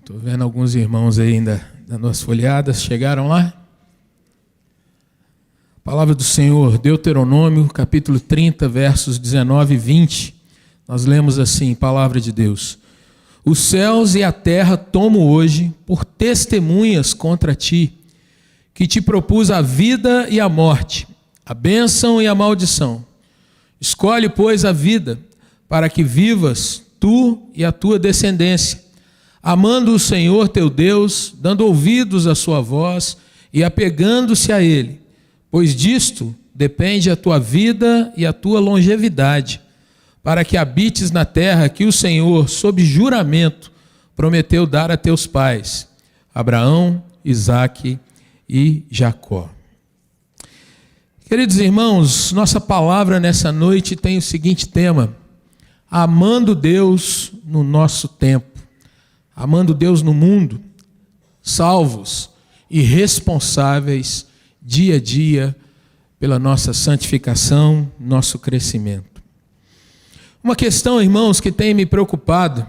Estou vendo alguns irmãos aí ainda dando as folhadas. Chegaram lá? Palavra do Senhor, Deuteronômio, capítulo 30, versos 19 e 20. Nós lemos assim, palavra de Deus. Os céus e a terra tomo hoje por testemunhas contra ti, que te propus a vida e a morte, a bênção e a maldição. Escolhe, pois, a vida, para que vivas tu e a tua descendência, amando o Senhor teu Deus, dando ouvidos à sua voz e apegando-se a Ele, pois disto depende a tua vida e a tua longevidade, para que habites na terra que o Senhor, sob juramento, prometeu dar a teus pais, Abraão, Isaque e Jacó. Queridos irmãos, nossa palavra nessa noite tem o seguinte tema: amando Deus no nosso tempo, amando Deus no mundo, salvos e responsáveis dia a dia pela nossa santificação, nosso crescimento. Uma questão, irmãos, que tem me preocupado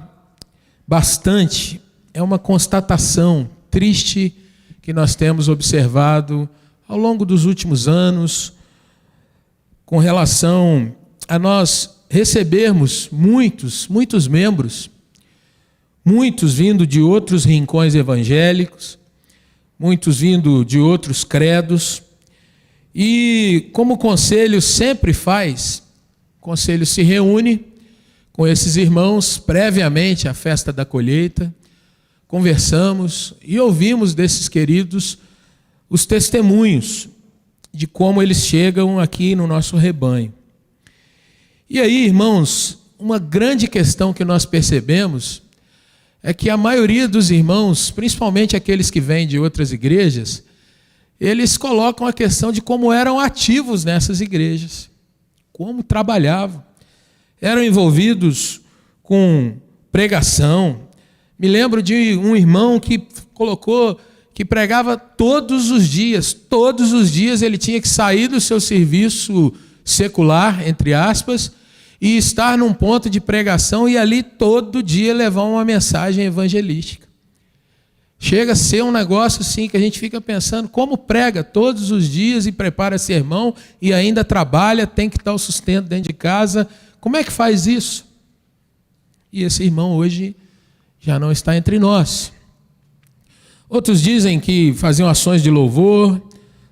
bastante é uma constatação triste que nós temos observado ao longo dos últimos anos com relação a nós recebermos muitos membros, muitos vindo de outros rincões evangélicos, muitos vindo de outros credos, e como o conselho sempre faz, o conselho se reúne com esses irmãos previamente à festa da colheita, conversamos e ouvimos desses queridos os testemunhos de como eles chegam aqui no nosso rebanho. E aí, irmãos, uma grande questão que nós percebemos é que a maioria dos irmãos, principalmente aqueles que vêm de outras igrejas, eles colocam a questão de como eram ativos nessas igrejas, como trabalhavam, eram envolvidos com pregação. Me lembro de um irmão que colocou que pregava todos os dias ele tinha que sair do seu serviço secular, entre aspas, e estar num ponto de pregação e ali todo dia levar uma mensagem evangelística. Chega a ser um negócio assim que a gente fica pensando, como prega todos os dias e prepara sermão e ainda trabalha, tem que dar o sustento dentro de casa, como é que faz isso? E esse irmão hoje já não está entre nós. Outros dizem que faziam ações de louvor,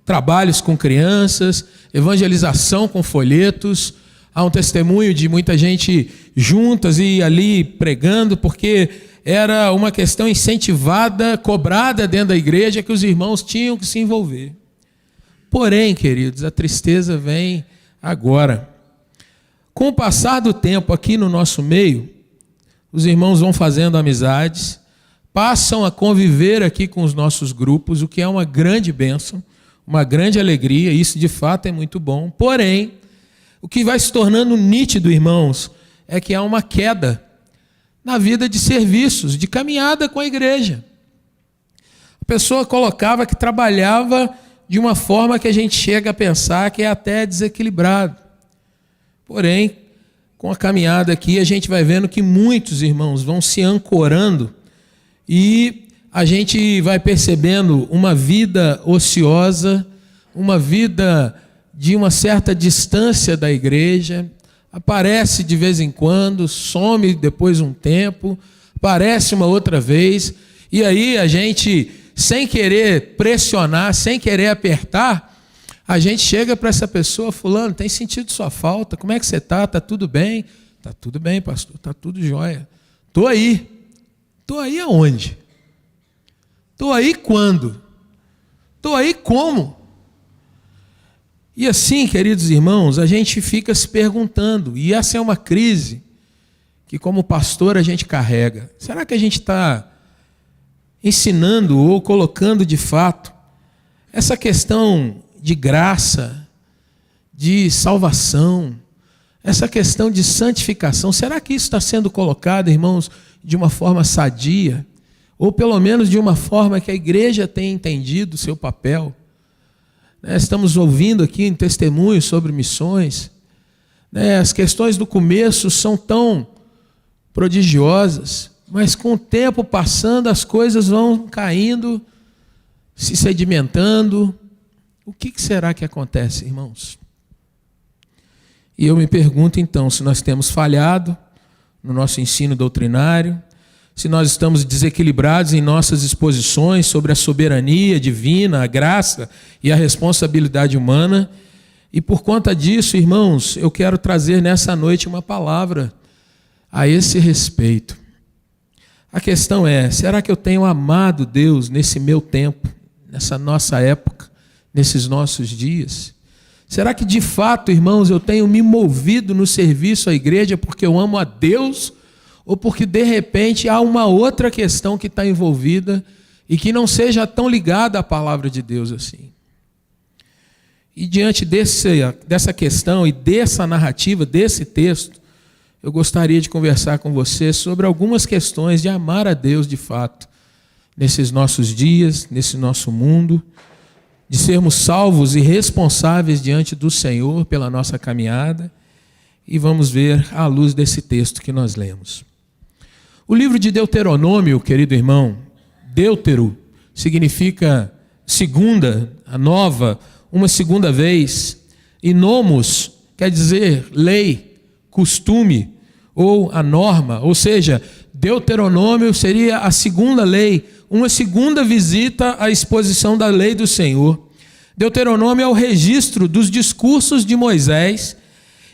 trabalhos com crianças, evangelização com folhetos. Há um testemunho de muita gente juntas e ali pregando, porque era uma questão incentivada, cobrada dentro da igreja, que os irmãos tinham que se envolver. Porém, queridos, a tristeza vem agora. Com o passar do tempo aqui no nosso meio, os irmãos vão fazendo amizades, passam a conviver aqui com os nossos grupos, o que é uma grande bênção, uma grande alegria, isso de fato é muito bom. Porém, o que vai se tornando nítido, irmãos, é que há uma queda na vida de serviços, de caminhada com a igreja. A pessoa colocava que trabalhava de uma forma que a gente chega a pensar que é até desequilibrado. Porém, com a caminhada aqui, a gente vai vendo que muitos irmãos vão se ancorando e a gente vai percebendo uma vida ociosa, uma vida de uma certa distância da igreja, aparece de vez em quando, some depois um tempo, aparece uma outra vez, e aí a gente, sem querer pressionar, sem querer apertar, a gente chega para essa pessoa: fulano, tem sentido sua falta? Como é que você está? Está tudo bem? Está tudo bem, pastor, está tudo jóia. Estou aí. Estou aí aonde? Estou aí quando? Estou aí como? E assim, queridos irmãos, a gente fica se perguntando, e essa é uma crise que como pastor a gente carrega. Será que a gente está ensinando ou colocando de fato essa questão de graça, de salvação, essa questão de santificação? Será que isso está sendo colocado, irmãos, de uma forma sadia? Ou pelo menos de uma forma que a igreja tenha entendido o seu papel? Estamos ouvindo aqui em testemunhos sobre missões. As questões do começo são tão prodigiosas, mas com o tempo passando, as coisas vão caindo, se sedimentando. O que será que acontece, irmãos? E eu me pergunto então, se nós temos falhado no nosso ensino doutrinário, se nós estamos desequilibrados em nossas exposições sobre a soberania divina, a graça e a responsabilidade humana. E por conta disso, irmãos, eu quero trazer nessa noite uma palavra a esse respeito. A questão é, será que eu tenho amado Deus nesse meu tempo, nessa nossa época, nesses nossos dias? Será que de fato, irmãos, eu tenho me movido no serviço à igreja porque eu amo a Deus, ou porque de repente há uma outra questão que está envolvida e que não seja tão ligada à palavra de Deus assim? E diante dessa questão e dessa narrativa, desse texto, eu gostaria de conversar com você sobre algumas questões de amar a Deus de fato, nesses nossos dias, nesse nosso mundo, de sermos salvos e responsáveis diante do Senhor pela nossa caminhada, e vamos ver à luz desse texto que nós lemos. O livro de Deuteronômio, querido irmão, Deutero significa segunda, a nova, uma segunda vez, e nomos quer dizer lei, costume ou a norma, ou seja, Deuteronômio seria a segunda lei, uma segunda visita à exposição da lei do Senhor. Deuteronômio é o registro dos discursos de Moisés,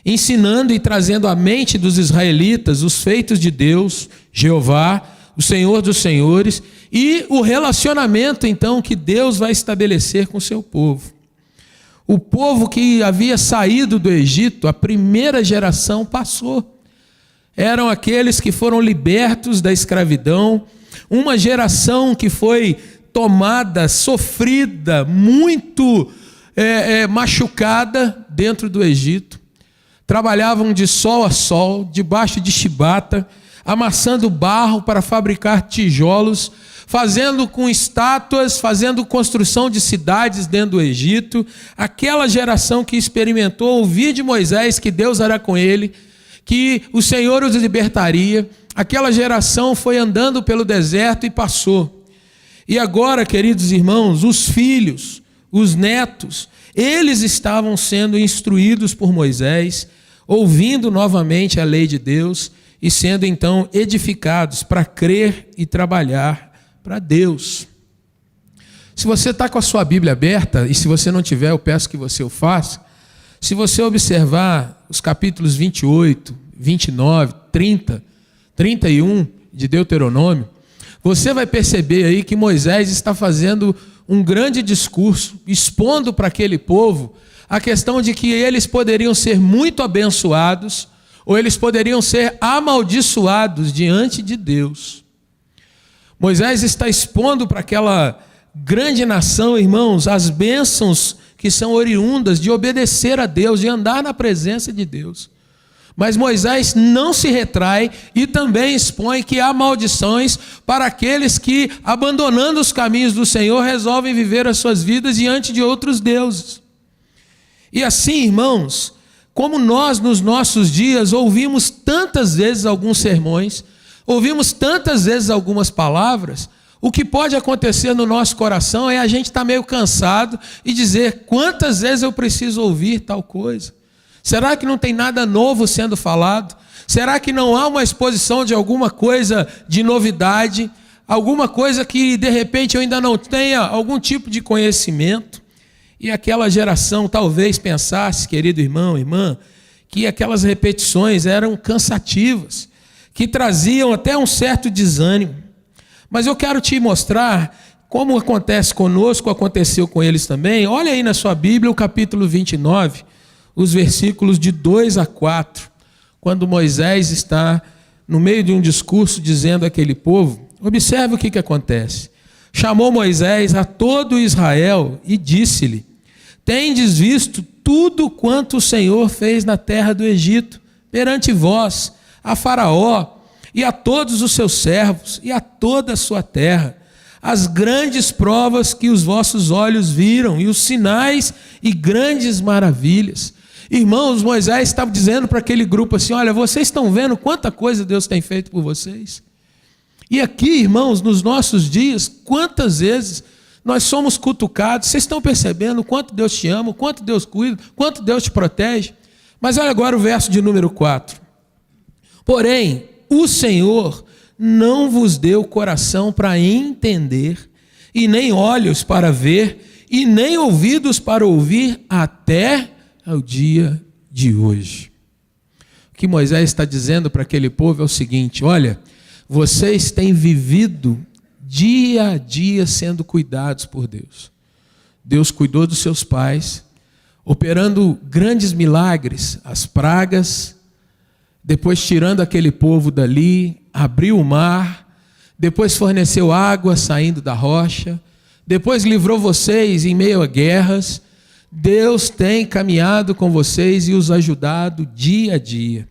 ensinando e trazendo à mente dos israelitas os feitos de Deus, Jeová, o Senhor dos senhores, e o relacionamento então que Deus vai estabelecer com o seu povo. O povo que havia saído do Egito, a primeira geração passou. Eram aqueles que foram libertos da escravidão, uma geração que foi tomada, sofrida, muito machucada dentro do Egito. Trabalhavam de sol a sol, debaixo de chibata, amassando barro para fabricar tijolos, fazendo com estátuas, fazendo construção de cidades dentro do Egito. Aquela geração que experimentou ouvir de Moisés que Deus era com ele, que o Senhor os libertaria. Aquela geração foi andando pelo deserto e passou. E agora, queridos irmãos, os filhos, os netos, eles estavam sendo instruídos por Moisés, ouvindo novamente a lei de Deus e sendo então edificados para crer e trabalhar para Deus. Se você está com a sua Bíblia aberta, e se você não tiver, eu peço que você o faça. Se você observar os capítulos 28, 29, 30, 31 de Deuteronômio, você vai perceber aí que Moisés está fazendo um grande discurso, expondo para aquele povo a questão de que eles poderiam ser muito abençoados ou eles poderiam ser amaldiçoados diante de Deus. Moisés está expondo para aquela grande nação, irmãos, as bênçãos que são oriundas de obedecer a Deus, de andar na presença de Deus. Mas Moisés não se retrai e também expõe que há maldições para aqueles que, abandonando os caminhos do Senhor, resolvem viver as suas vidas diante de outros deuses. E assim, irmãos, como nós nos nossos dias ouvimos tantas vezes alguns sermões, ouvimos tantas vezes algumas palavras, o que pode acontecer no nosso coração é a gente estar meio cansado e dizer: quantas vezes eu preciso ouvir tal coisa? Será que não tem nada novo sendo falado? Será que não há uma exposição de alguma coisa de novidade? Alguma coisa que de repente eu ainda não tenha algum tipo de conhecimento? E aquela geração talvez pensasse, querido irmão, irmã, que aquelas repetições eram cansativas, que traziam até um certo desânimo. Mas eu quero te mostrar como acontece conosco, aconteceu com eles também. Olha aí na sua Bíblia o capítulo 29, os versículos de 2 a 4, quando Moisés está no meio de um discurso dizendo àquele povo, observe o que acontece. Chamou Moisés a todo Israel e disse-lhe: tendes visto tudo quanto o Senhor fez na terra do Egito, perante vós, a Faraó, e a todos os seus servos, e a toda a sua terra, as grandes provas que os vossos olhos viram, e os sinais e grandes maravilhas. Irmãos, Moisés estava dizendo para aquele grupo assim: olha, vocês estão vendo quanta coisa Deus tem feito por vocês? E aqui, irmãos, nos nossos dias, quantas vezes nós somos cutucados? Vocês estão percebendo o quanto Deus te ama, o quanto Deus cuida, o quanto Deus te protege? Mas olha agora o verso de número 4. Porém, o Senhor não vos deu coração para entender, e nem olhos para ver, e nem ouvidos para ouvir, até ao dia de hoje. O que Moisés está dizendo para aquele povo é o seguinte: olha, vocês têm vivido dia a dia sendo cuidados por Deus. Deus cuidou dos seus pais, operando grandes milagres, as pragas, depois tirando aquele povo dali, abriu o mar, depois forneceu água saindo da rocha, depois livrou vocês em meio a guerras. Deus tem caminhado com vocês e os ajudado dia a dia.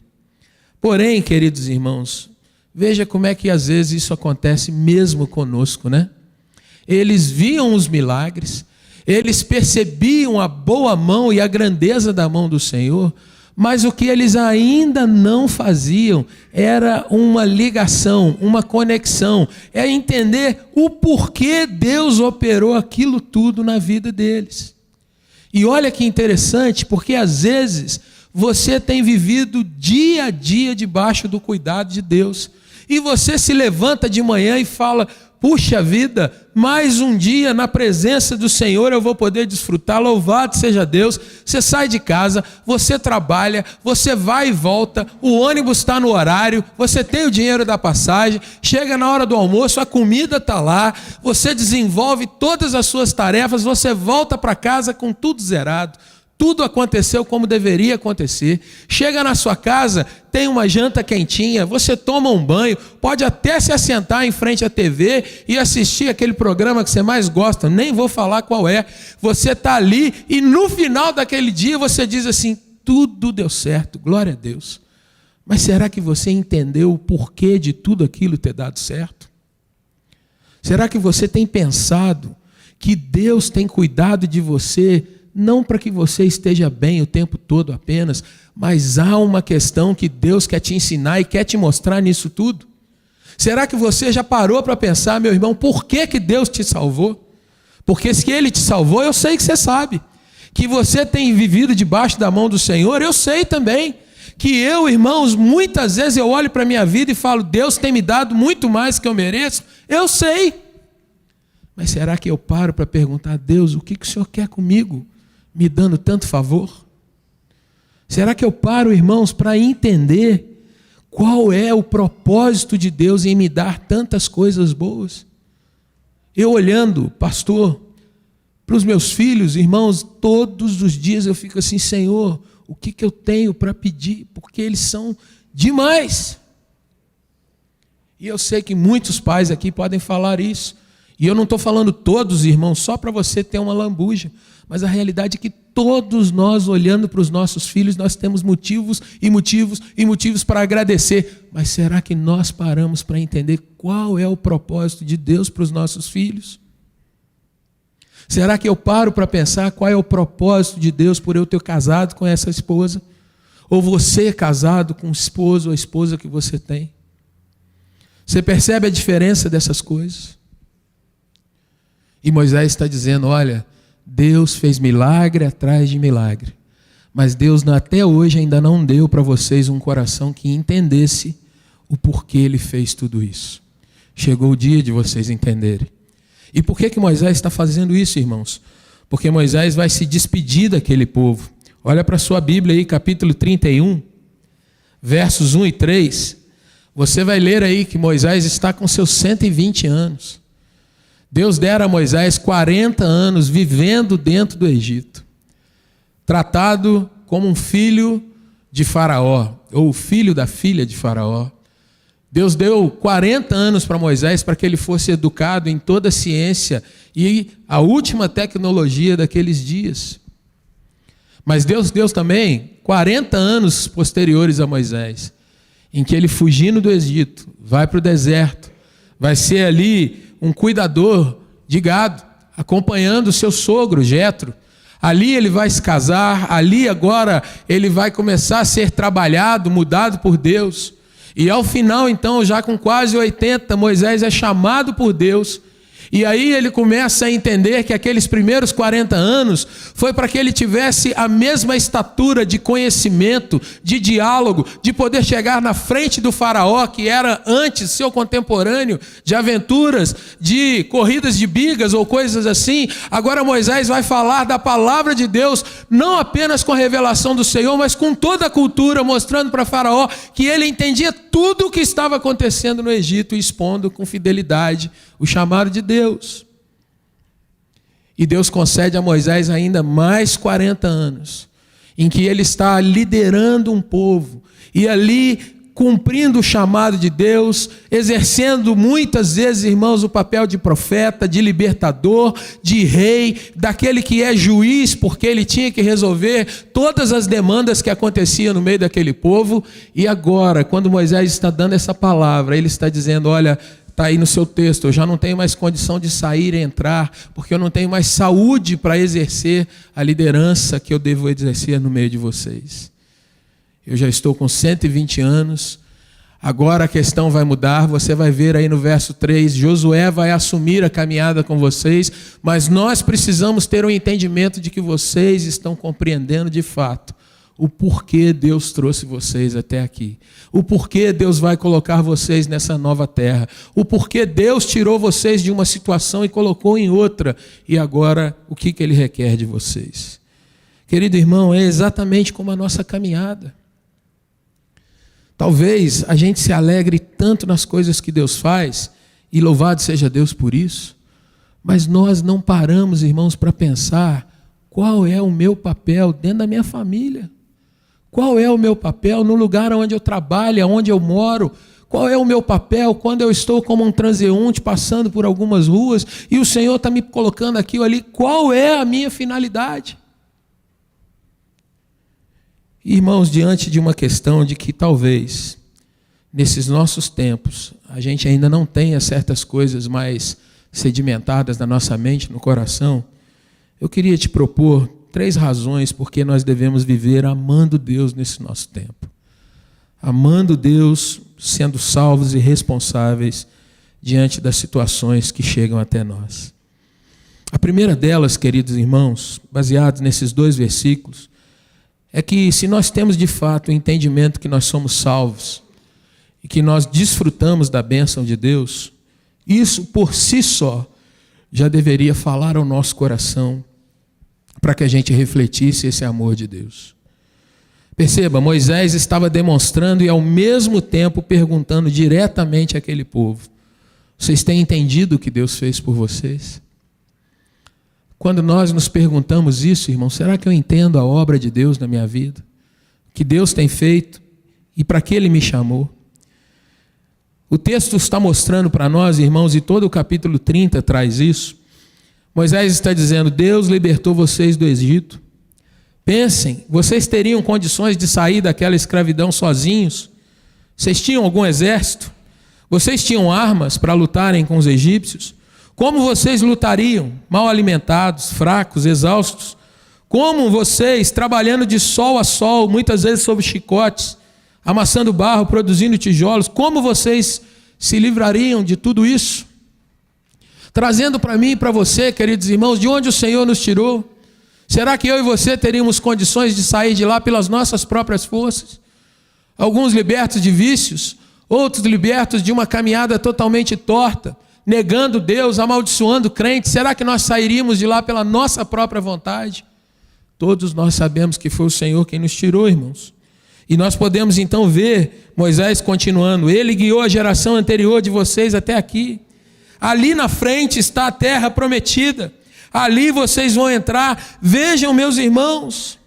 Porém, queridos irmãos, veja como é que às vezes isso acontece mesmo conosco, né? Eles viam os milagres, eles percebiam a boa mão e a grandeza da mão do Senhor, mas o que eles ainda não faziam era uma ligação, uma conexão, é entender o porquê Deus operou aquilo tudo na vida deles. E olha que interessante, porque às vezes você tem vivido dia a dia debaixo do cuidado de Deus, e você se levanta de manhã e fala: puxa vida, mais um dia na presença do Senhor eu vou poder desfrutar, louvado seja Deus. Você sai de casa, você trabalha, você vai e volta, o ônibus está no horário, você tem o dinheiro da passagem, chega na hora do almoço, a comida está lá, você desenvolve todas as suas tarefas, você volta para casa com tudo zerado. Tudo aconteceu como deveria acontecer. Chega na sua casa, tem uma janta quentinha, você toma um banho, pode até se assentar em frente à TV e assistir aquele programa que você mais gosta, nem vou falar qual é. Você está ali e no final daquele dia você diz assim: tudo deu certo, glória a Deus. Mas será que você entendeu o porquê de tudo aquilo ter dado certo? Será que você tem pensado que Deus tem cuidado de você, não para que você esteja bem o tempo todo apenas, mas há uma questão que Deus quer te ensinar e quer te mostrar nisso tudo? Será que você já parou para pensar, meu irmão, por que Deus te salvou? Porque se Ele te salvou, eu sei que você sabe. Que você tem vivido debaixo da mão do Senhor, eu sei também. Que eu, irmãos, muitas vezes eu olho para a minha vida e falo: Deus tem me dado muito mais que eu mereço, eu sei. Mas será que eu paro para perguntar a Deus: o que o Senhor quer comigo, me dando tanto favor? Será que eu paro, irmãos, para entender qual é o propósito de Deus em me dar tantas coisas boas? Eu olhando, pastor, para os meus filhos, irmãos, todos os dias eu fico assim: Senhor, o que eu tenho para pedir? Porque eles são demais. E eu sei que muitos pais aqui podem falar isso. E eu não estou falando todos, irmãos, só para você ter uma lambuja. Mas a realidade é que todos nós, olhando para os nossos filhos, nós temos motivos e motivos e motivos para agradecer. Mas será que nós paramos para entender qual é o propósito de Deus para os nossos filhos? Será que eu paro para pensar qual é o propósito de Deus por eu ter casado com essa esposa? Ou você casado com o esposo ou a esposa que você tem? Você percebe a diferença dessas coisas? E Moisés está dizendo: olha, Deus fez milagre atrás de milagre, mas Deus até hoje ainda não deu para vocês um coração que entendesse o porquê Ele fez tudo isso. Chegou o dia de vocês entenderem. E por que Moisés está fazendo isso, irmãos? Porque Moisés vai se despedir daquele povo. Olha para a sua Bíblia aí, capítulo 31, versos 1 e 3. Você vai ler aí que Moisés está com seus 120 anos. Deus dera a Moisés 40 anos vivendo dentro do Egito, tratado como um filho de Faraó, ou filho da filha de Faraó. Deus deu 40 anos para Moisés para que ele fosse educado em toda a ciência e a última tecnologia daqueles dias. Mas Deus deu também 40 anos posteriores a Moisés, em que ele, fugindo do Egito, vai para o deserto, vai ser ali um cuidador de gado, acompanhando o seu sogro, Jetro. Ali ele vai se casar, ali agora ele vai começar a ser trabalhado, mudado por Deus. E ao final, então, já com quase 80, Moisés é chamado por Deus. E aí ele começa a entender que aqueles primeiros 40 anos foi para que ele tivesse a mesma estatura de conhecimento, de diálogo, de poder chegar na frente do faraó, que era antes seu contemporâneo, de aventuras, de corridas de bigas ou coisas assim. Agora Moisés vai falar da palavra de Deus, não apenas com a revelação do Senhor, mas com toda a cultura, mostrando para faraó que ele entendia tudo o que estava acontecendo no Egito, expondo com fidelidade o chamado de Deus. E Deus concede a Moisés ainda mais 40 anos, em que ele está liderando um povo, e ali cumprindo o chamado de Deus, exercendo muitas vezes, irmãos, o papel de profeta, de libertador, de rei, daquele que é juiz, porque ele tinha que resolver todas as demandas que aconteciam no meio daquele povo. E agora, quando Moisés está dando essa palavra, ele está dizendo: olha, está aí no seu texto, eu já não tenho mais condição de sair e entrar, porque eu não tenho mais saúde para exercer a liderança que eu devo exercer no meio de vocês. Eu já estou com 120 anos, agora a questão vai mudar, você vai ver aí no verso 3, Josué vai assumir a caminhada com vocês, mas nós precisamos ter um entendimento de que vocês estão compreendendo de fato o porquê Deus trouxe vocês até aqui, o porquê Deus vai colocar vocês nessa nova terra, o porquê Deus tirou vocês de uma situação e colocou em outra, e agora o que Ele requer de vocês. Querido irmão, é exatamente como a nossa caminhada. Talvez a gente se alegre tanto nas coisas que Deus faz, e louvado seja Deus por isso, mas nós não paramos, irmãos, para pensar qual é o meu papel dentro da minha família. Qual é o meu papel no lugar onde eu trabalho, onde eu moro? Qual é o meu papel quando eu estou como um transeunte passando por algumas ruas e o Senhor está me colocando aqui ou ali? Qual é a minha finalidade? Irmãos, diante de uma questão de que talvez, nesses nossos tempos, a gente ainda não tenha certas coisas mais sedimentadas na nossa mente, no coração, eu queria te propor 3 razões porque nós devemos viver amando Deus nesse nosso tempo. Amando Deus, sendo salvos e responsáveis diante das situações que chegam até nós. A primeira delas, queridos irmãos, baseados nesses 2 versículos, é que se nós temos de fato o entendimento que nós somos salvos e que nós desfrutamos da bênção de Deus, isso por si só já deveria falar ao nosso coração para que a gente refletisse esse amor de Deus. Perceba, Moisés estava demonstrando e ao mesmo tempo perguntando diretamente àquele povo: vocês têm entendido o que Deus fez por vocês? Quando nós nos perguntamos isso, irmão, será que eu entendo a obra de Deus na minha vida? O que Deus tem feito e para que Ele me chamou? O texto está mostrando para nós, irmãos, e todo o capítulo 30 traz isso. Moisés está dizendo: Deus libertou vocês do Egito. Pensem, vocês teriam condições de sair daquela escravidão sozinhos? Vocês tinham algum exército? Vocês tinham armas para lutarem com os egípcios? Como vocês lutariam? Mal alimentados, fracos, exaustos? Como vocês, trabalhando de sol a sol, muitas vezes sob chicotes, amassando barro, produzindo tijolos, como vocês se livrariam de tudo isso? Trazendo para mim e para você, queridos irmãos, de onde o Senhor nos tirou? Será que eu e você teríamos condições de sair de lá pelas nossas próprias forças? Alguns libertos de vícios, outros libertos de uma caminhada totalmente torta, negando Deus, amaldiçoando crentes. Será que nós sairíamos de lá pela nossa própria vontade? Todos nós sabemos que foi o Senhor quem nos tirou, irmãos. E nós podemos então ver Moisés continuando: Ele guiou a geração anterior de vocês até aqui. Ali na frente está a terra prometida. Ali vocês vão entrar. Vejam, meus irmãos.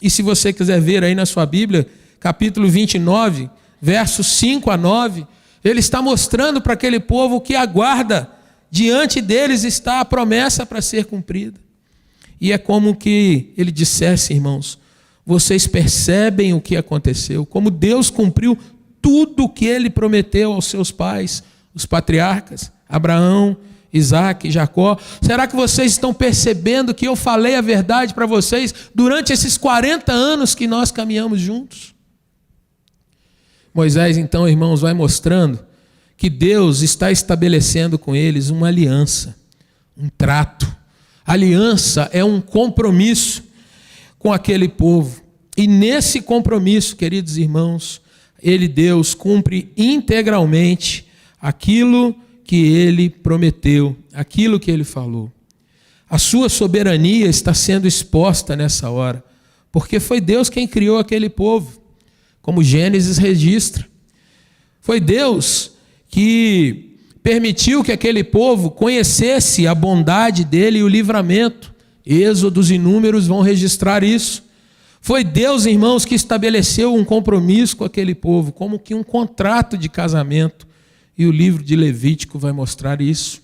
E se você quiser ver aí na sua Bíblia, capítulo 29, versos 5 a 9, ele está mostrando para aquele povo que aguarda. Diante deles está a promessa para ser cumprida. E é como que ele dissesse, irmãos: vocês percebem o que aconteceu, como Deus cumpriu tudo o que Ele prometeu aos seus pais, os patriarcas, Abraão, Isaac, Jacó. Será que vocês estão percebendo que eu falei a verdade para vocês durante esses 40 anos que nós caminhamos juntos? Moisés, então, irmãos, vai mostrando que Deus está estabelecendo com eles uma aliança, um trato. Aliança é um compromisso com aquele povo. E nesse compromisso, queridos irmãos, Deus, cumpre integralmente aquilo que ele prometeu, aquilo que ele falou. A sua soberania está sendo exposta nessa hora, porque foi Deus quem criou aquele povo, como Gênesis registra. Foi Deus que permitiu que aquele povo conhecesse a bondade dele e o livramento. Êxodos e Números vão registrar isso. Foi Deus, irmãos, que estabeleceu um compromisso com aquele povo, como que um contrato de casamento. E o livro de Levítico vai mostrar isso.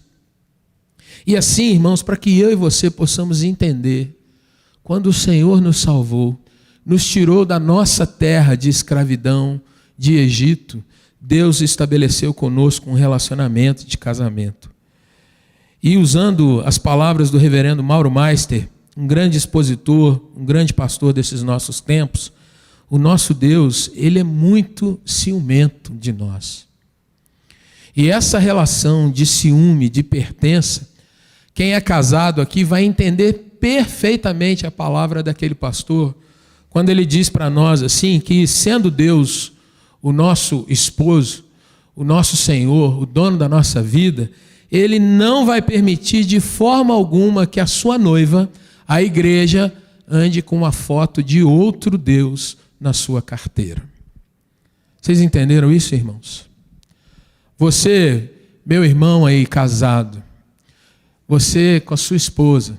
E assim, irmãos, para que eu e você possamos entender, quando o Senhor nos salvou, nos tirou da nossa terra de escravidão, de Egito, Deus estabeleceu conosco um relacionamento de casamento. E usando as palavras do reverendo Mauro Meister, um grande expositor, um grande pastor desses nossos tempos, o nosso Deus, ele é muito ciumento de nós. E essa relação de ciúme, de pertença, quem é casado aqui vai entender perfeitamente a palavra daquele pastor, quando ele diz para nós assim, que sendo Deus o nosso esposo, o nosso Senhor, o dono da nossa vida, ele não vai permitir de forma alguma que a sua noiva, a igreja, ande com uma foto de outro Deus na sua carteira. Vocês entenderam isso, irmãos? Você, meu irmão aí casado, você com a sua esposa, o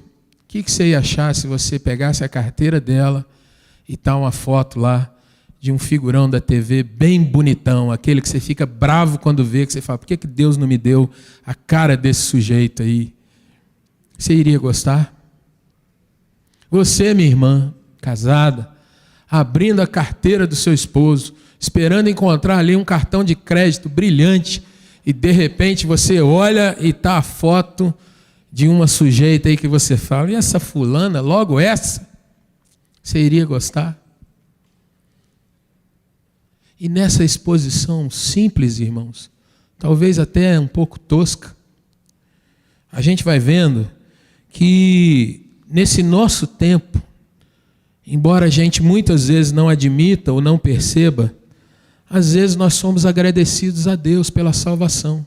que você ia achar se você pegasse a carteira dela e tá uma foto lá de um figurão da TV bem bonitão, aquele que você fica bravo quando vê, que você fala, por que Deus não me deu a cara desse sujeito aí? Você iria gostar? Você, minha irmã, casada, abrindo a carteira do seu esposo, esperando encontrar ali um cartão de crédito brilhante, e de repente você olha e está a foto de uma sujeita aí que você fala, e essa fulana, logo essa? Você iria gostar? E nessa exposição simples, irmãos, talvez até um pouco tosca, a gente vai vendo que nesse nosso tempo, embora a gente muitas vezes não admita ou não perceba, às vezes nós somos agradecidos a Deus pela salvação.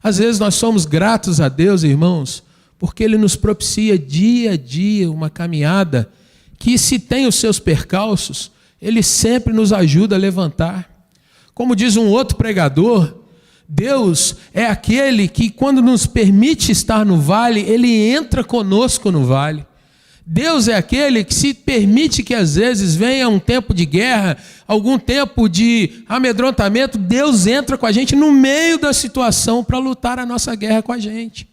Às vezes nós somos gratos a Deus, irmãos, porque Ele nos propicia dia a dia uma caminhada que, se tem os seus percalços, Ele sempre nos ajuda a levantar. Como diz um outro pregador, Deus é aquele que, quando nos permite estar no vale, Ele entra conosco no vale. Deus é aquele que, se permite que às vezes venha um tempo de guerra, algum tempo de amedrontamento, Deus entra com a gente no meio da situação para lutar a nossa guerra com a gente.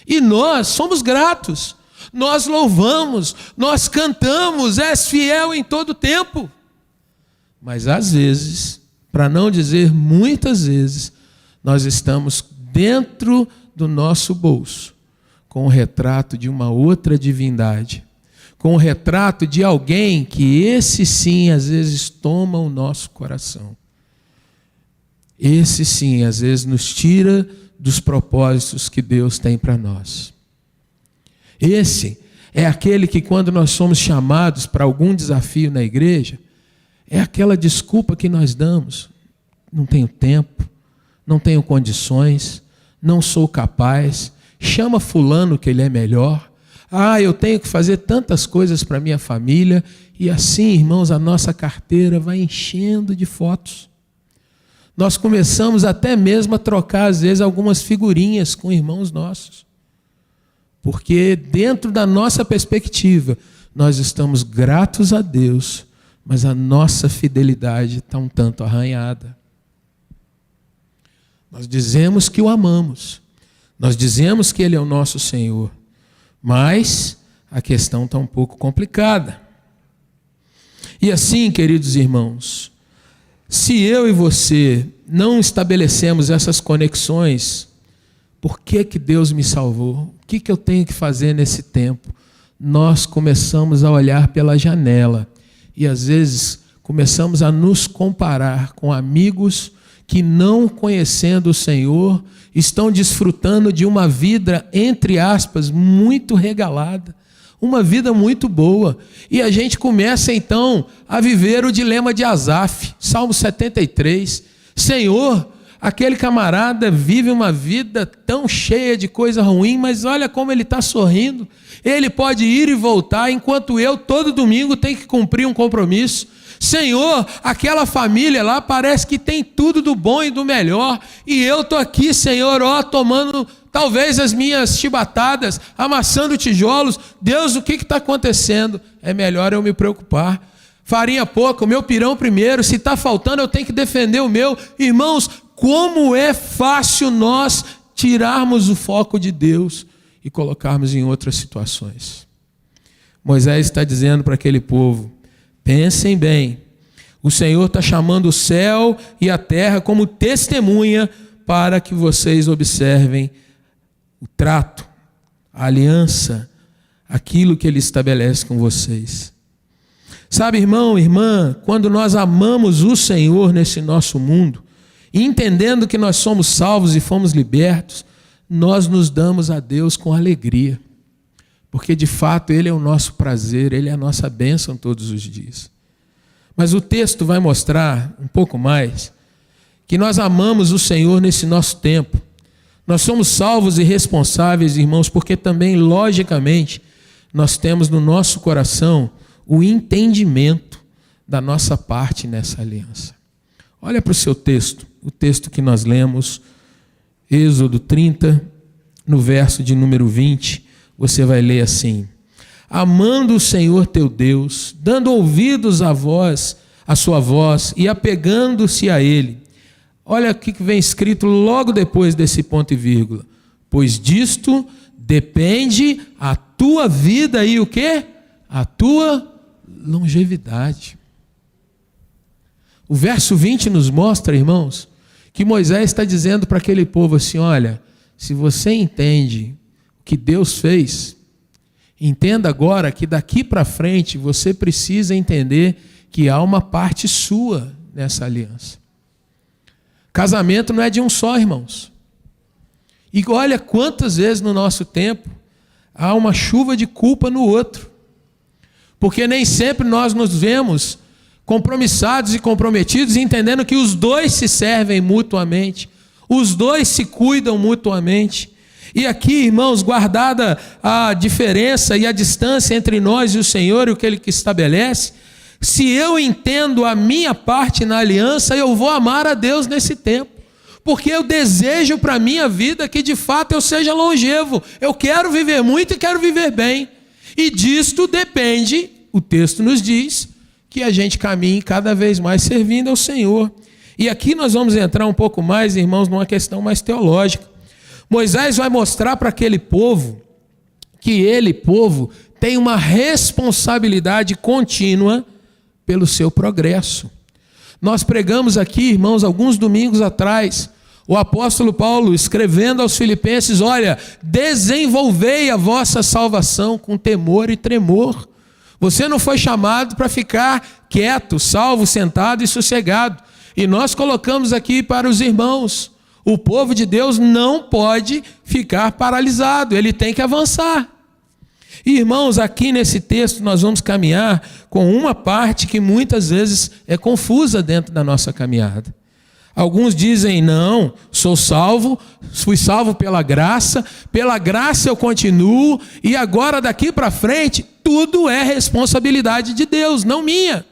E nós somos gratos, nós louvamos, nós cantamos, és fiel em todo tempo. Mas às vezes, para não dizer muitas vezes, nós estamos dentro do nosso bolso com o retrato de uma outra divindade, com o retrato de alguém que esse sim às vezes toma o nosso coração. Esse sim às vezes nos tira dos propósitos que Deus tem para nós. Esse é aquele que, quando nós somos chamados para algum desafio na igreja, é aquela desculpa que nós damos. Não tenho tempo, não tenho condições, não sou capaz. Chama fulano que ele é melhor. Eu tenho que fazer tantas coisas para minha família. E assim, irmãos, a nossa carteira vai enchendo de fotos. Nós começamos até mesmo a trocar, às vezes, algumas figurinhas com irmãos nossos. Porque dentro da nossa perspectiva, nós estamos gratos a Deus, mas a nossa fidelidade está um tanto arranhada. Nós dizemos que o amamos, nós dizemos que Ele é o nosso Senhor, mas a questão está um pouco complicada. E assim, queridos irmãos, se eu e você não estabelecemos essas conexões, por que Deus me salvou? O que eu tenho que fazer nesse tempo? Nós começamos a olhar pela janela e às vezes começamos a nos comparar com amigos que, não conhecendo o Senhor, estão desfrutando de uma vida, entre aspas, muito regalada, uma vida muito boa. E a gente começa então a viver o dilema de Asaf, Salmo 73. Senhor, aquele camarada vive uma vida tão cheia de coisa ruim, mas olha como ele está sorrindo. Ele pode ir e voltar, enquanto eu, todo domingo, tenho que cumprir um compromisso. Senhor, aquela família lá parece que tem tudo do bom e do melhor, e eu estou aqui, Senhor, tomando talvez as minhas chibatadas, amassando tijolos. Deus, o que está acontecendo? É melhor eu me preocupar. Farinha pouca, o meu pirão primeiro, se está faltando eu tenho que defender o meu. Irmãos, como é fácil nós tirarmos o foco de Deus e colocarmos em outras situações. Moisés está dizendo para aquele povo: pensem bem, o Senhor está chamando o céu e a terra como testemunha para que vocês observem o trato, a aliança, aquilo que Ele estabelece com vocês. Sabe, irmão, irmã, quando nós amamos o Senhor nesse nosso mundo, e entendendo que nós somos salvos e fomos libertos, nós nos damos a Deus com alegria, porque de fato Ele é o nosso prazer, Ele é a nossa bênção todos os dias. Mas o texto vai mostrar um pouco mais que nós amamos o Senhor nesse nosso tempo. Nós somos salvos e responsáveis, irmãos, porque também, logicamente, nós temos no nosso coração o entendimento da nossa parte nessa aliança. Olha para o seu texto, o texto que nós lemos, Êxodo 30, no verso de número 20, você vai ler assim: amando o Senhor teu Deus, dando ouvidos à sua voz e apegando-se a Ele. Olha o que vem escrito logo depois desse ponto e vírgula: pois disto depende a tua vida e o quê? A tua longevidade. O verso 20 nos mostra, irmãos, que Moisés está dizendo para aquele povo assim: olha, se você entende o que Deus fez, entenda agora que daqui para frente você precisa entender que há uma parte sua nessa aliança. Casamento não é de um só, irmãos. E olha quantas vezes no nosso tempo há uma chuva de culpa no outro. Porque nem sempre nós nos vemos compromissados e comprometidos, entendendo que os dois se servem mutuamente, os dois se cuidam mutuamente. E aqui, irmãos, guardada a diferença e a distância entre nós e o Senhor e o que Ele estabelece, se eu entendo a minha parte na aliança, eu vou amar a Deus nesse tempo, porque eu desejo para a minha vida que de fato eu seja longevo. Eu quero viver muito e quero viver bem, e disto depende, o texto nos diz, que a gente caminhe cada vez mais servindo ao Senhor. E aqui nós vamos entrar um pouco mais, irmãos, numa questão mais teológica. Moisés vai mostrar para aquele povo que ele, povo, tem uma responsabilidade contínua pelo seu progresso. Nós pregamos aqui, irmãos, alguns domingos atrás, o apóstolo Paulo escrevendo aos Filipenses: olha, desenvolvei a vossa salvação com temor e tremor. Você não foi chamado para ficar quieto, salvo, sentado e sossegado. E nós colocamos aqui para os irmãos: o povo de Deus não pode ficar paralisado, ele tem que avançar. E, irmãos, aqui nesse texto nós vamos caminhar com uma parte que muitas vezes é confusa dentro da nossa caminhada. Alguns dizem: não, sou salvo, fui salvo pela graça eu continuo, e agora daqui para frente tudo é responsabilidade de Deus, não minha.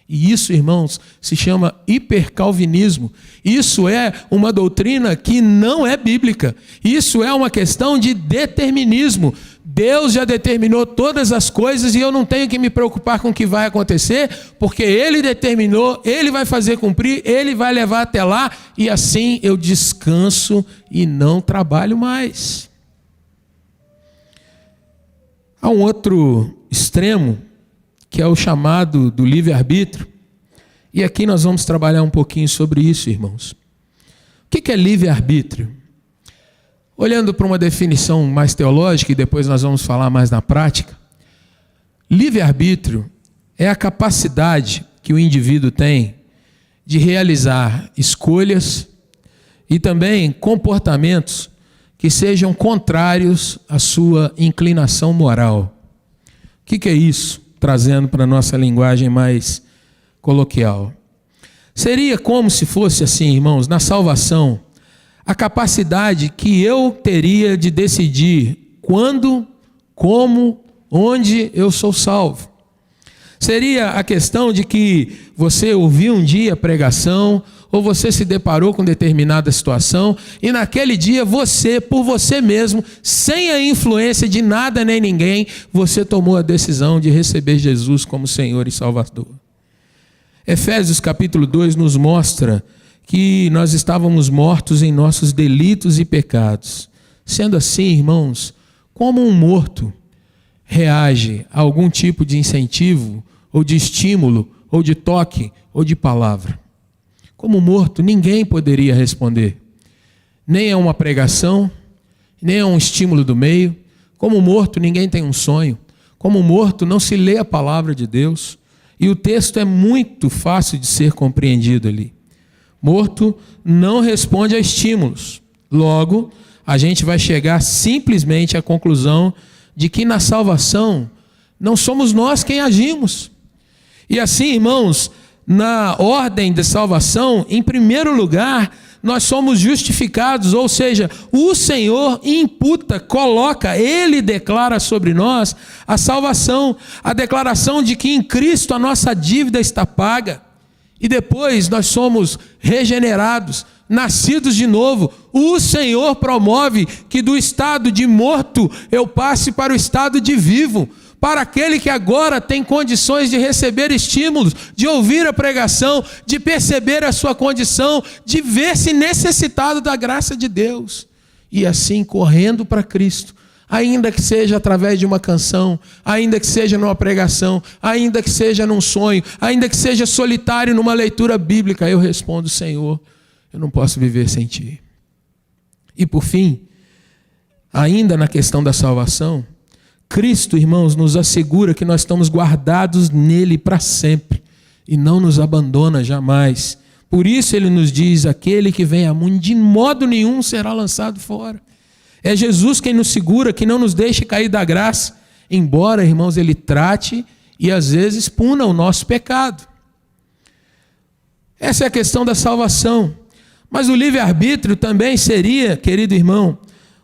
E isso, irmãos, se chama hipercalvinismo. Isso é uma doutrina que não é bíblica. Isso é uma questão de determinismo. Deus já determinou todas as coisas e eu não tenho que me preocupar com o que vai acontecer, porque Ele determinou, Ele vai fazer cumprir, Ele vai levar até lá, e assim eu descanso e não trabalho mais. Há um outro extremo, que é o chamado do livre-arbítrio, e aqui nós vamos trabalhar um pouquinho sobre isso, irmãos. O que é livre-arbítrio? Olhando para uma definição mais teológica, e depois nós vamos falar mais na prática, livre-arbítrio é a capacidade que o indivíduo tem de realizar escolhas e também comportamentos que sejam contrários à sua inclinação moral. O que é isso? Trazendo para a nossa linguagem mais coloquial. Seria como se fosse assim, irmãos, na salvação, a capacidade que eu teria de decidir quando, como, onde eu sou salvo. Seria a questão de que você ouviu um dia a pregação, ou você se deparou com determinada situação, e naquele dia você, por você mesmo, sem a influência de nada nem ninguém, você tomou a decisão de receber Jesus como Senhor e Salvador. Efésios capítulo 2 nos mostra que nós estávamos mortos em nossos delitos e pecados. Sendo assim, irmãos, como um morto reage a algum tipo de incentivo, ou de estímulo, ou de toque, ou de palavra? Como morto, ninguém poderia responder. Nem é uma pregação, nem é um estímulo do meio. Como morto, ninguém tem um sonho. Como morto, não se lê a palavra de Deus. E o texto é muito fácil de ser compreendido ali. Morto não responde a estímulos. Logo, a gente vai chegar simplesmente à conclusão de que na salvação não somos nós quem agimos. E assim, irmãos, na ordem de salvação, em primeiro lugar, nós somos justificados, ou seja, o Senhor imputa, coloca, Ele declara sobre nós a salvação, a declaração de que em Cristo a nossa dívida está paga. E depois nós somos regenerados, nascidos de novo. O Senhor promove que do estado de morto eu passe para o estado de vivo. Para aquele que agora tem condições de receber estímulos, de ouvir a pregação, de perceber a sua condição, de ver-se necessitado da graça de Deus. E assim correndo para Cristo, ainda que seja através de uma canção, ainda que seja numa pregação, ainda que seja num sonho, ainda que seja solitário numa leitura bíblica, eu respondo: Senhor, eu não posso viver sem Ti. E por fim, ainda na questão da salvação, Cristo, irmãos, nos assegura que nós estamos guardados nele para sempre e não nos abandona jamais. Por isso Ele nos diz: aquele que vem a mim de modo nenhum será lançado fora. É Jesus quem nos segura, que não nos deixe cair da graça, embora, irmãos, Ele trate e às vezes puna o nosso pecado. Essa é a questão da salvação. Mas o livre-arbítrio também seria, querido irmão,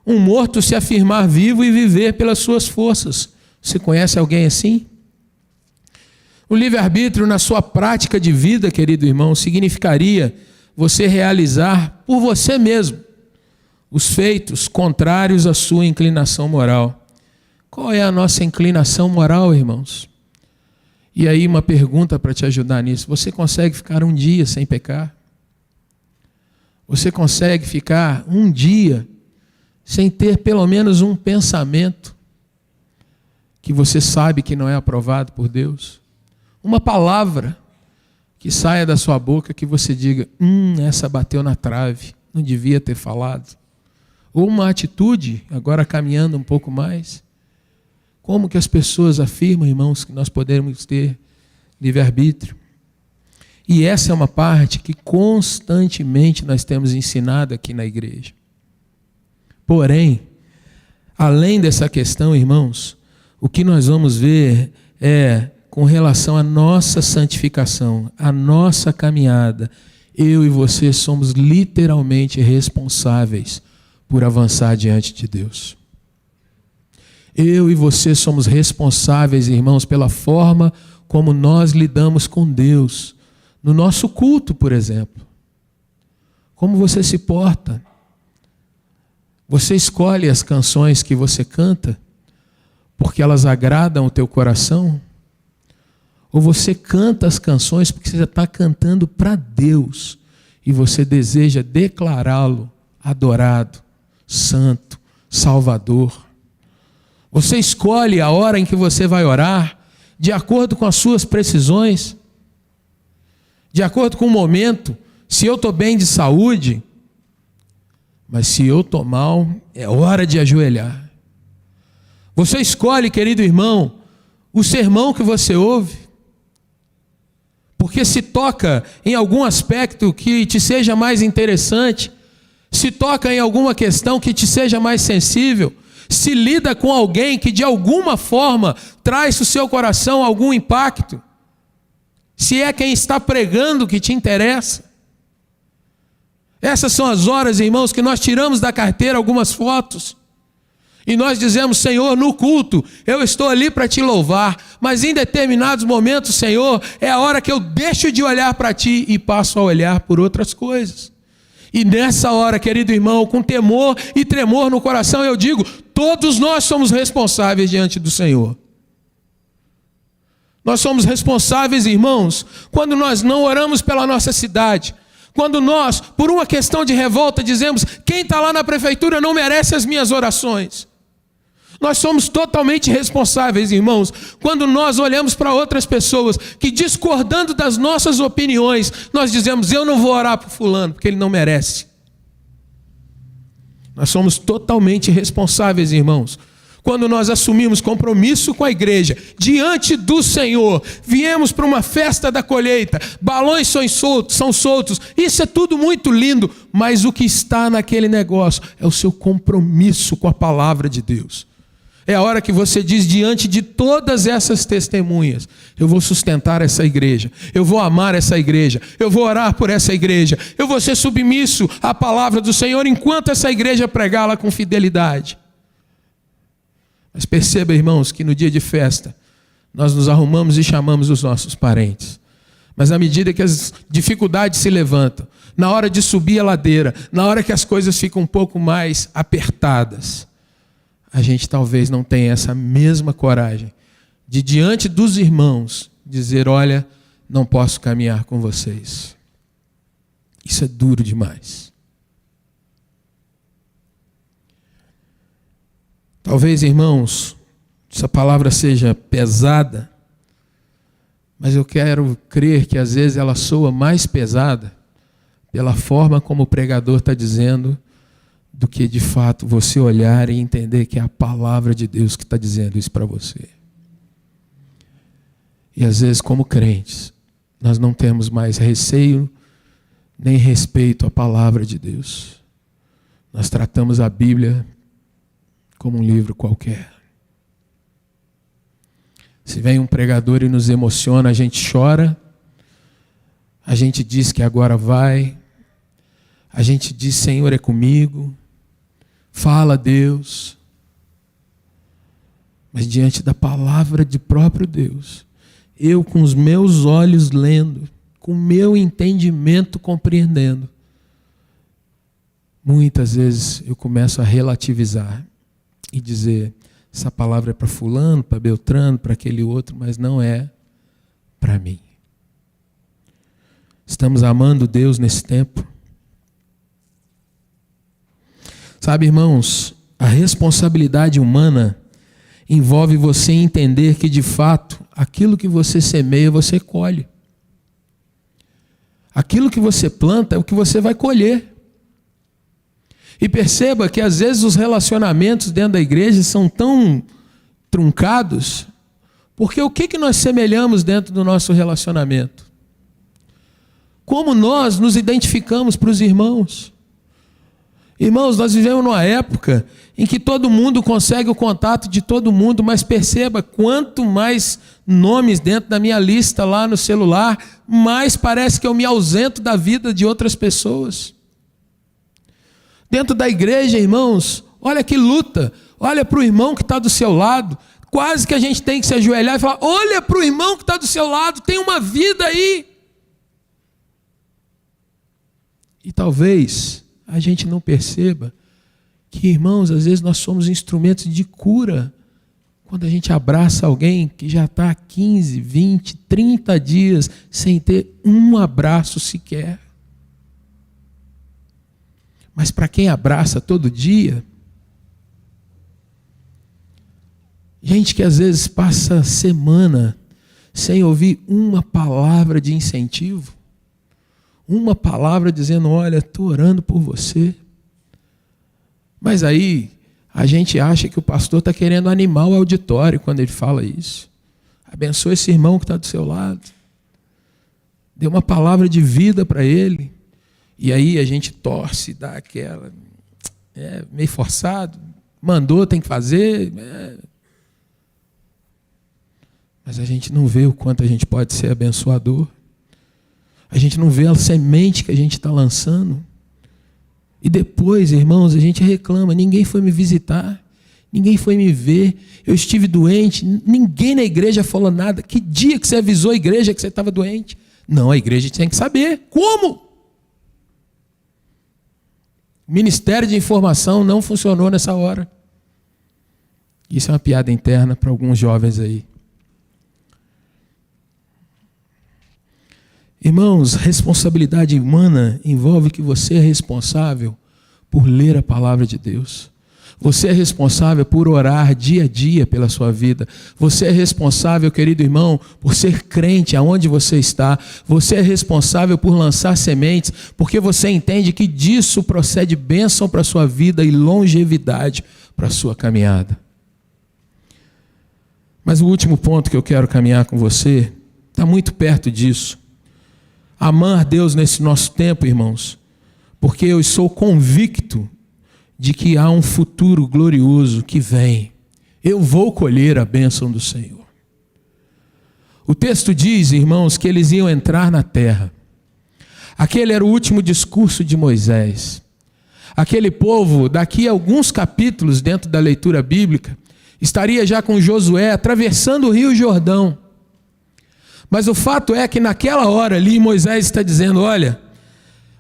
um morto se afirmar vivo e viver pelas suas forças. Você conhece alguém assim? O livre-arbítrio na sua prática de vida, querido irmão, significaria você realizar por você mesmo os feitos contrários à sua inclinação moral. Qual é a nossa inclinação moral, irmãos? E aí uma pergunta para te ajudar nisso: você consegue ficar um dia sem pecar? Você consegue ficar um dia sem ter pelo menos um pensamento que você sabe que não é aprovado por Deus? Uma palavra que saia da sua boca que você diga: essa bateu na trave, não devia ter falado. Ou uma atitude, agora caminhando um pouco mais. Como que as pessoas afirmam, irmãos, que nós podemos ter livre-arbítrio? E essa é uma parte que constantemente nós temos ensinado aqui na igreja. Porém, além dessa questão, irmãos, o que nós vamos ver é com relação à nossa santificação, à nossa caminhada. Eu e você somos literalmente responsáveis por avançar diante de Deus. Eu e você somos responsáveis, irmãos, pela forma como nós lidamos com Deus. No nosso culto, por exemplo. Como você se porta? Você escolhe as canções que você canta porque elas agradam o teu coração? Ou você canta as canções porque você já está cantando para Deus e você deseja declará-lo adorado, santo, salvador? Você escolhe a hora em que você vai orar de acordo com as suas precisões, de acordo com o momento. Se eu estou bem de saúde, mas se eu estou mal, é hora de ajoelhar. Você escolhe, querido irmão, o sermão que você ouve, porque se toca em algum aspecto que te seja mais interessante, se toca em alguma questão que te seja mais sensível, se lida com alguém que de alguma forma traz no seu coração algum impacto, se é quem está pregando que te interessa. Essas são as horas, irmãos, que nós tiramos da carteira algumas fotos e nós dizemos: Senhor, no culto eu estou ali para te louvar, mas em determinados momentos, Senhor, é a hora que eu deixo de olhar para ti e passo a olhar por outras coisas. E nessa hora, querido irmão, com temor e tremor no coração, eu digo: todos nós somos responsáveis diante do Senhor. Nós somos responsáveis, irmãos, quando nós não oramos pela nossa cidade, quando nós, por uma questão de revolta, dizemos: quem está lá na prefeitura não merece as minhas orações. Nós somos totalmente responsáveis, irmãos, quando nós olhamos para outras pessoas que, discordando das nossas opiniões, nós dizemos: eu não vou orar por fulano, porque ele não merece. Nós somos totalmente responsáveis, irmãos, quando nós assumimos compromisso com a igreja, diante do Senhor, viemos para uma festa da colheita, balões são soltos, isso é tudo muito lindo, mas o que está naquele negócio é o seu compromisso com a palavra de Deus. É a hora que você diz, diante de todas essas testemunhas: eu vou sustentar essa igreja, eu vou amar essa igreja, eu vou orar por essa igreja, eu vou ser submisso à palavra do Senhor enquanto essa igreja pregá-la com fidelidade. Mas perceba, irmãos, que no dia de festa nós nos arrumamos e chamamos os nossos parentes. Mas à medida que as dificuldades se levantam, na hora de subir a ladeira, na hora que as coisas ficam um pouco mais apertadas, a gente talvez não tenha essa mesma coragem de, diante dos irmãos, dizer: olha, não posso caminhar com vocês. Isso é duro demais. Talvez, irmãos, essa palavra seja pesada, mas eu quero crer que às vezes ela soa mais pesada pela forma como o pregador está dizendo, do que de fato você olhar e entender que é a palavra de Deus que está dizendo isso para você. E às vezes, como crentes, nós não temos mais receio nem respeito à palavra de Deus. Nós tratamos a Bíblia como um livro qualquer. Se vem um pregador e nos emociona, a gente chora, a gente diz que agora vai, a gente diz: Senhor, é comigo, fala, Deus. Mas diante da palavra de próprio Deus, eu com os meus olhos lendo, com o meu entendimento compreendendo, muitas vezes eu começo a relativizar e dizer: essa palavra é para fulano, para Beltrano, para aquele outro, mas não é para mim. Estamos amando Deus nesse tempo? Sabe, irmãos, a responsabilidade humana envolve você entender que, de fato, aquilo que você semeia, você colhe. Aquilo que você planta é o que você vai colher. E perceba que às vezes os relacionamentos dentro da igreja são tão truncados, porque o que nós semelhamos dentro do nosso relacionamento? Como nós nos identificamos para os irmãos? Irmãos, nós vivemos numa época em que todo mundo consegue o contato de todo mundo, mas perceba, quanto mais nomes dentro da minha lista lá no celular, mais parece que eu me ausento da vida de outras pessoas. Dentro da igreja, irmãos, olha que luta, olha para o irmão que está do seu lado, quase que a gente tem que se ajoelhar e falar: olha para o irmão que está do seu lado, tem uma vida aí. E talvez a gente não perceba que, irmãos, às vezes nós somos instrumentos de cura quando a gente abraça alguém que já está há 15, 20, 30 dias sem ter um abraço sequer. Mas para quem abraça todo dia, gente que às vezes passa semana sem ouvir uma palavra de incentivo, uma palavra dizendo: olha, estou orando por você. Mas aí a gente acha que o pastor está querendo animar o auditório quando ele fala isso. Abençoa esse irmão que está do seu lado. deu uma palavra de vida para ele, e aí a gente torce, dá aquela, meio forçado, mandou, tem que fazer, mas a gente não vê o quanto a gente pode ser abençoador, a gente não vê a semente que a gente está lançando, e depois, irmãos, a gente reclama, ninguém foi me visitar, ninguém foi me ver, eu estive doente, ninguém na igreja falou nada. Que dia que você avisou a igreja que você estava doente? Não, a igreja tem que saber. Como? O Ministério de Informação não funcionou nessa hora. Isso é uma piada interna para alguns jovens aí. Irmãos, responsabilidade humana envolve que você é responsável por ler a palavra de Deus. Você é responsável por orar dia a dia pela sua vida. Você é responsável, querido irmão, por ser crente aonde você está. Você é responsável por lançar sementes, porque você entende que disso procede bênção para a sua vida e longevidade para a sua caminhada. Mas o último ponto que eu quero caminhar com você está muito perto disso. Amar Deus nesse nosso tempo, irmãos, porque eu sou convicto de que há um futuro glorioso que vem. Eu vou colher a bênção do Senhor. O texto diz, irmãos, que eles iam entrar na terra. Aquele era o último discurso de Moisés. Aquele povo, daqui a alguns capítulos dentro da leitura bíblica, estaria já com Josué atravessando o rio Jordão. Mas o fato é que naquela hora ali Moisés está dizendo, olha,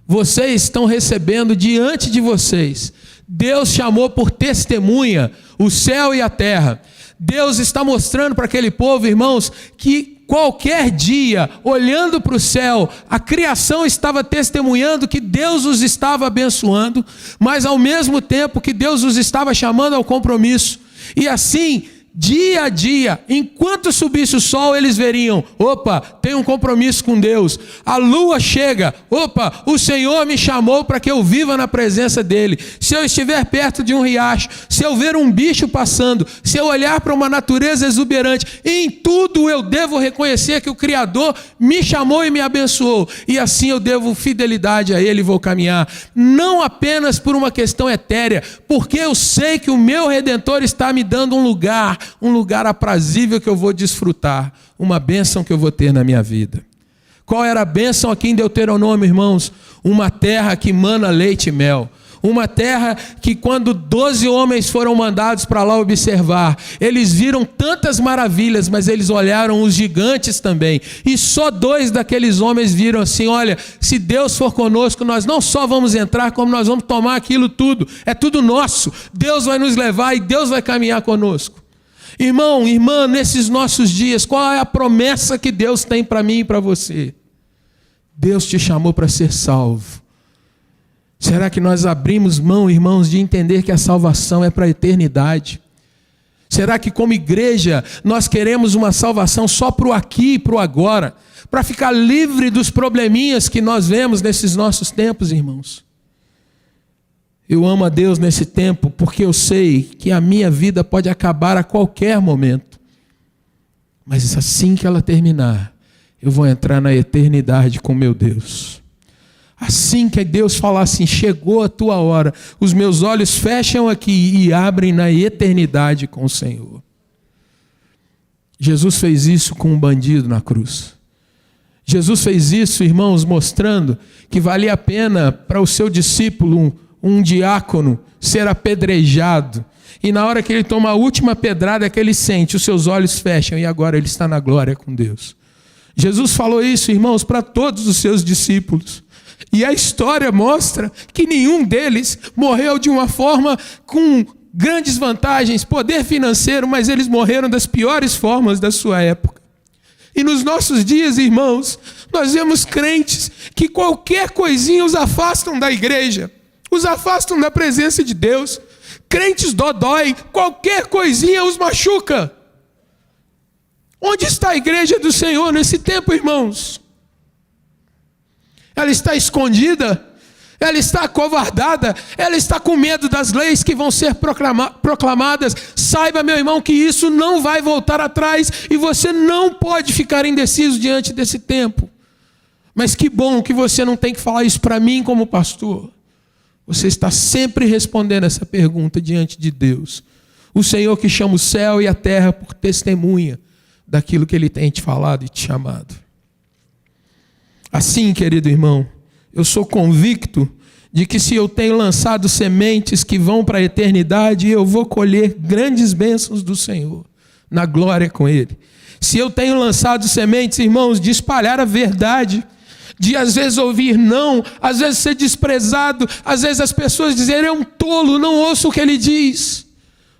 vocês estão recebendo diante de vocês. Deus chamou por testemunha o céu e a terra. Deus está mostrando para aquele povo, irmãos, que qualquer dia, olhando para o céu, a criação estava testemunhando que Deus os estava abençoando, mas ao mesmo tempo que Deus os estava chamando ao compromisso. E assim, dia a dia, enquanto subisse o sol, eles veriam, opa, tem um compromisso com Deus. A lua chega, opa, o Senhor me chamou para que eu viva na presença dEle. Se eu estiver perto de um riacho, se eu ver um bicho passando, se eu olhar para uma natureza exuberante, em tudo eu devo reconhecer que o Criador me chamou e me abençoou. E assim eu devo fidelidade a Ele e vou caminhar. Não apenas por uma questão etérea, porque eu sei que o meu Redentor está me dando um lugar aprazível que eu vou desfrutar, uma bênção que eu vou ter na minha vida. Qual era a bênção aqui em Deuteronômio, irmãos? Uma terra que mana leite e mel. Uma terra que quando 12 homens foram mandados para lá observar, eles viram tantas maravilhas, mas eles olharam os gigantes também. E só 2 daqueles homens viram assim, olha, se Deus for conosco, nós não só vamos entrar, como nós vamos tomar aquilo tudo. É tudo nosso. Deus vai nos levar e Deus vai caminhar conosco. Irmão, irmã, nesses nossos dias, qual é a promessa que Deus tem para mim e para você? Deus te chamou para ser salvo. Será que nós abrimos mão, irmãos, de entender que a salvação é para a eternidade? Será que como igreja nós queremos uma salvação só para o aqui e para o agora? Para ficar livre dos probleminhas que nós vemos nesses nossos tempos, irmãos? Eu amo a Deus nesse tempo porque eu sei que a minha vida pode acabar a qualquer momento. Mas assim que ela terminar, eu vou entrar na eternidade com meu Deus. Assim que Deus falar assim, chegou a tua hora, os meus olhos fecham aqui e abrem na eternidade com o Senhor. Jesus fez isso com um bandido na cruz. Jesus fez isso, irmãos, mostrando que valia a pena para o seu discípulo um diácono ser apedrejado, e na hora que ele toma a última pedrada é que ele sente, os seus olhos fecham e agora ele está na glória com Deus. Jesus falou isso, irmãos, para todos os seus discípulos, e a história mostra que nenhum deles morreu de uma forma com grandes vantagens, poder financeiro, mas eles morreram das piores formas da sua época. E nos nossos dias, irmãos, nós vemos crentes que qualquer coisinha os afastam da igreja, os afastam da presença de Deus. Crentes dodói, qualquer coisinha os machuca. Onde está a igreja do Senhor nesse tempo, irmãos? Ela está escondida, ela está acovardada, ela está com medo das leis que vão ser proclamadas. Saiba, meu irmão, que isso não vai voltar atrás e você não pode ficar indeciso diante desse tempo. Mas que bom que você não tem que falar isso para mim como pastor. Você está sempre respondendo essa pergunta diante de Deus. O Senhor que chama o céu e a terra por testemunha daquilo que Ele tem te falado e te chamado. Assim, querido irmão, eu sou convicto de que se eu tenho lançado sementes que vão para a eternidade, eu vou colher grandes bênçãos do Senhor, na glória com Ele. Se eu tenho lançado sementes, irmãos, de espalhar a verdade, de às vezes ouvir não, às vezes ser desprezado, às vezes as pessoas dizerem, é um tolo, não ouço o que ele diz.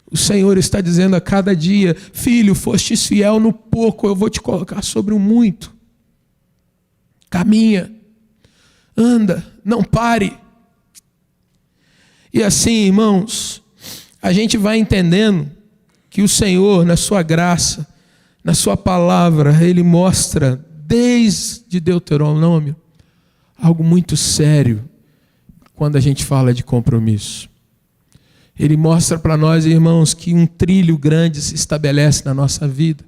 O Senhor está dizendo a cada dia, filho, fostes fiel no pouco, eu vou te colocar sobre o muito. Caminha, anda, não pare. E assim, irmãos, a gente vai entendendo que o Senhor, na sua graça, na sua palavra, Ele mostra, desde Deuteronômio, algo muito sério, quando a gente fala de compromisso. Ele mostra para nós, irmãos, que um trilho grande se estabelece na nossa vida.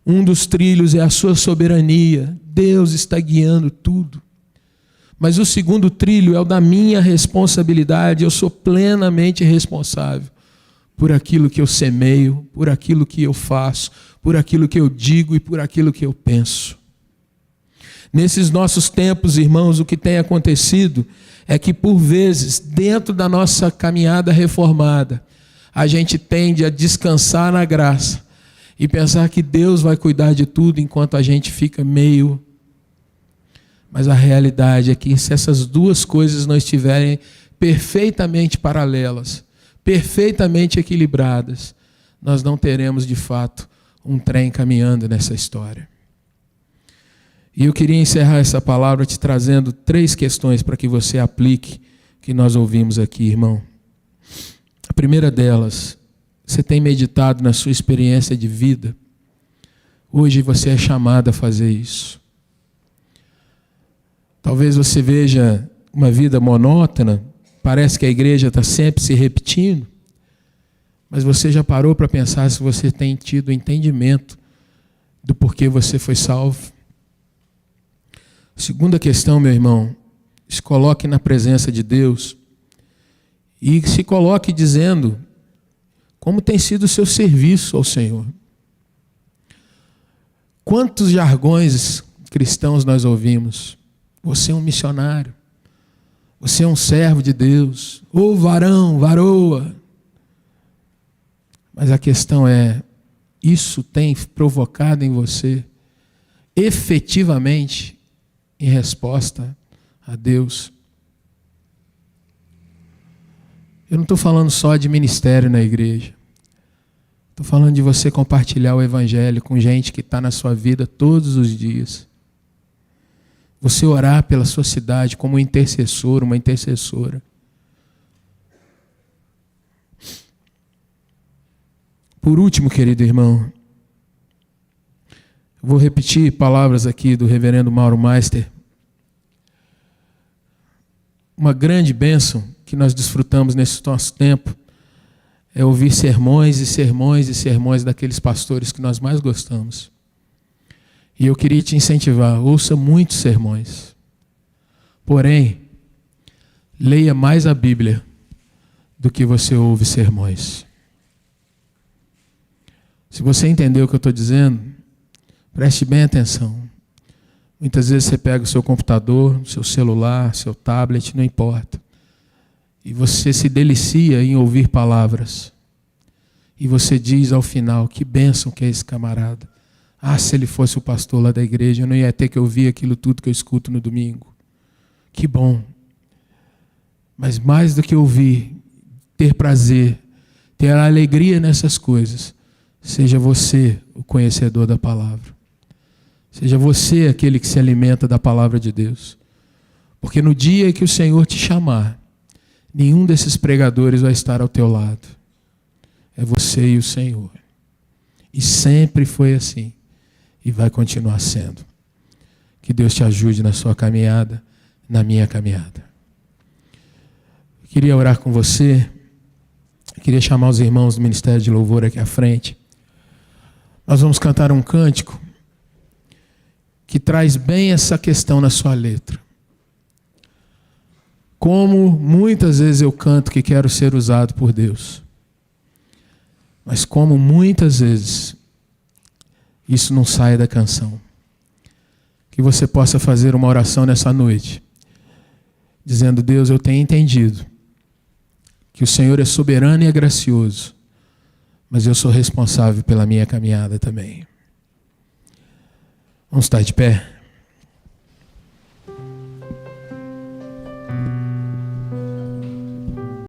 Um dos trilhos é a sua soberania. Deus está guiando tudo. Mas o segundo trilho é o da minha responsabilidade. Eu sou plenamente responsável por aquilo que eu semeio, por aquilo que eu faço, por aquilo que eu digo e por aquilo que eu penso. Nesses nossos tempos, irmãos, o que tem acontecido é que, por vezes, dentro da nossa caminhada reformada, a gente tende a descansar na graça e pensar que Deus vai cuidar de tudo enquanto a gente fica meio... Mas a realidade é que se essas duas coisas não estiverem perfeitamente paralelas, perfeitamente equilibradas, nós não teremos, de fato, um trem caminhando nessa história. E eu queria encerrar essa palavra te trazendo 3 questões para que você aplique o que nós ouvimos aqui, irmão. A primeira delas, você tem meditado na sua experiência de vida? Hoje você é chamado a fazer isso. Talvez você veja uma vida monótona, parece que a igreja está sempre se repetindo, mas você já parou para pensar se você tem tido entendimento do porquê você foi salvo? Segunda questão, meu irmão, se coloque na presença de Deus e se coloque dizendo como tem sido o seu serviço ao Senhor. Quantos jargões cristãos nós ouvimos? Você é um missionário, você é um servo de Deus, ou varão, varoa. Mas a questão é, isso tem provocado em você efetivamente em resposta a Deus? Eu não estou falando só de ministério na igreja. Estou falando de você compartilhar o evangelho com gente que está na sua vida todos os dias. Você orar pela sua cidade como um intercessor, uma intercessora. Por último, querido irmão, vou repetir palavras aqui do reverendo Mauro Meister. Uma grande bênção que nós desfrutamos nesse nosso tempo é ouvir sermões e sermões e sermões daqueles pastores que nós mais gostamos. E eu queria te incentivar, ouça muitos sermões. Porém, leia mais a Bíblia do que você ouve sermões. Se você entendeu o que eu estou dizendo, preste bem atenção. Muitas vezes você pega o seu computador, seu celular, seu tablet, não importa. E você se delicia em ouvir palavras. E você diz ao final, que bênção que é esse camarada. Ah, se ele fosse o pastor lá da igreja, eu não ia ter que ouvir aquilo tudo que eu escuto no domingo. Que bom. Mas mais do que ouvir, ter prazer, ter alegria nessas coisas, seja você o conhecedor da palavra. Seja você aquele que se alimenta da palavra de Deus. Porque no dia que o Senhor te chamar, nenhum desses pregadores vai estar ao teu lado. É você e o Senhor. E sempre foi assim. E vai continuar sendo. Que Deus te ajude na sua caminhada, na minha caminhada. Eu queria orar com você. Eu queria chamar os irmãos do Ministério de Louvor aqui à frente. Nós vamos cantar um cântico. que traz bem essa questão na sua letra. Como muitas vezes eu canto que quero ser usado por Deus, mas como muitas vezes isso não sai da canção. Que você possa fazer uma oração nessa noite, dizendo: Deus, eu tenho entendido que o Senhor é soberano e é gracioso, mas eu sou responsável pela minha caminhada também. Vamos estar de pé?